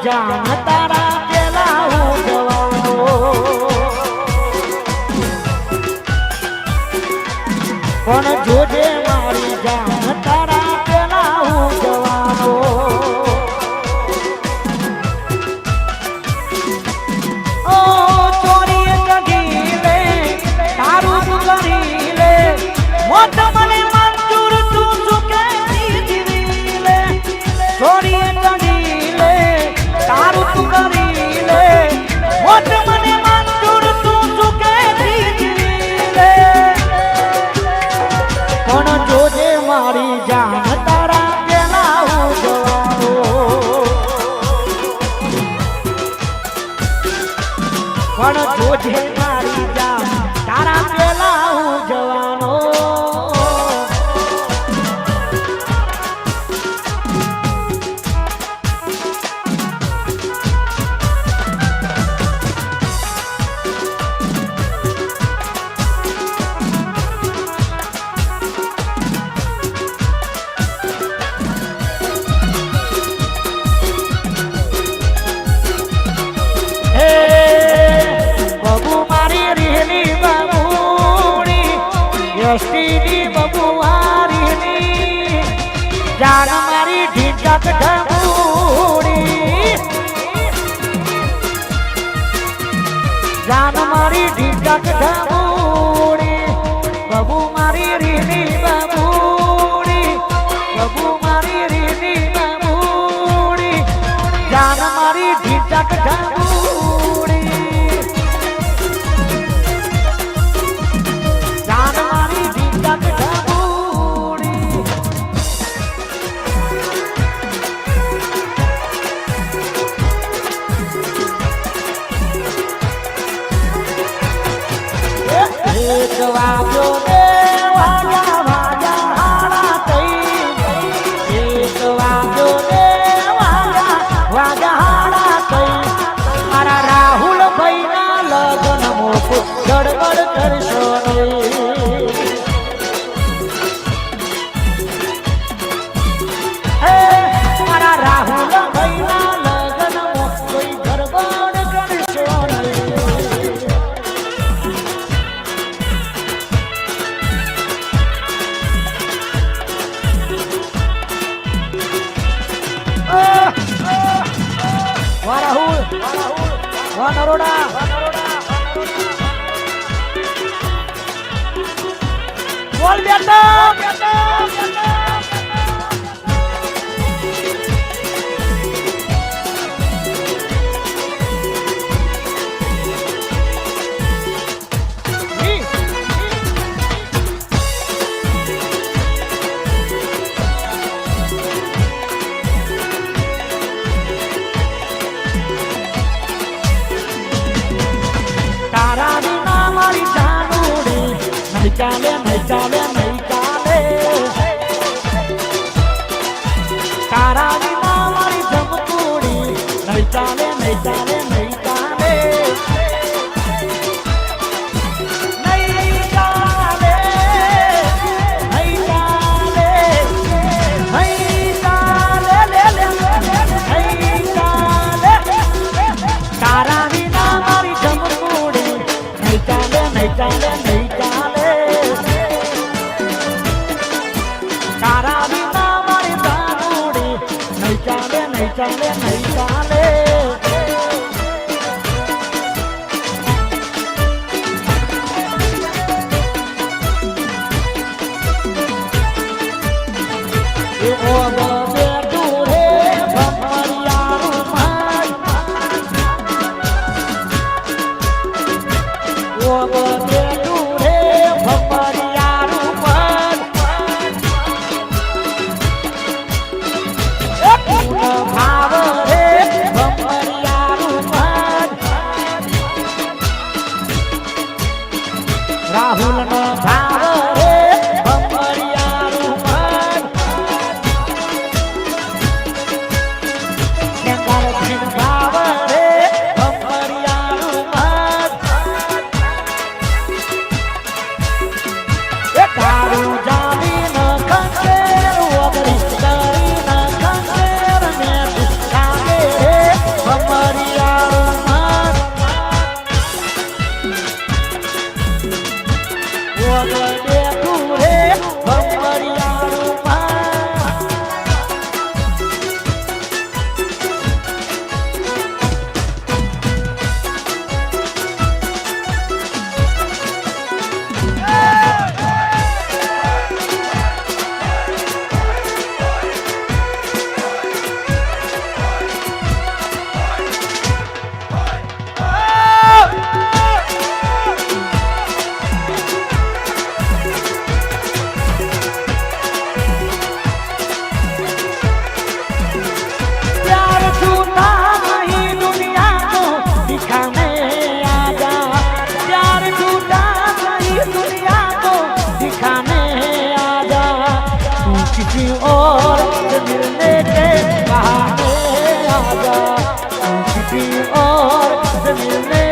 જાન તારા પેલા હું જવાનો પણ જોજે મારી જાન તારા પેલા હું જવાનો ઓ ચોરી કઢી લે તારું કરી લે મોત મને મંજૂર તું સુકે જીવી લે ચોરી કઢી લે તારું કરી લે મોત મને મંજૂર તું સુકે જીવી લે પણ જોજે મારી જાન તારા પેલા હું જવાનો પણ જોજે મારી જાન તારા પેલા હું જવાનો જાન મારી ઢીંચક ઢબુડી જાન મારી ઢીંચક ઢબુડી બબુ મારી રીની બબુડી બબુ મારી રીની બબુડી જાન મારી ઢીંચક ઢબુડી જાન મારી ઢીંચક એક વાગ્યો ને વાગ્યા વાગ્યા હાડા થઈ એક વાગ્યો ને વાગ્યા વાગ્યા હાડા થઈ મારા રાહુલ ભાઈ ના લગ્ન મોકો ગડબડ કરશો નહીં મારા રાહુલ ભાઈ ના લગ્ન મોકો ગડબડ કરશો નહીં Warahul, Wanaroda, Wal biata. ચાલે નહીં ચાલે નહીં ચાલે તારા વિના મારી જમકુડી નહીં ચાલે નહીં ચાલે નહીં ચાલે નહીં ચાલે નહીં ચાલે નહીં ચાલે લે લે નહીં ચાલે તારા વિના મારી જમકુડી નહીં ચાલે નહીં ચાલે નહીં ચાલે તારા વિના મારી જાનુડી નહીં ચાલે નહીં ચાલે નહીં ચાલે ઓ બબે દૂરે ભમરિયારું ભાઈ ઓ બબે દૂરે ભમરિયારું ભાઈ ભાવ રે ભમરિયારું ભાઈ રાહુલ નો ભાવ રે ભમરિયારું ભાઈ किसी और से मिलने के बहाने आजा, किसी और से मिलने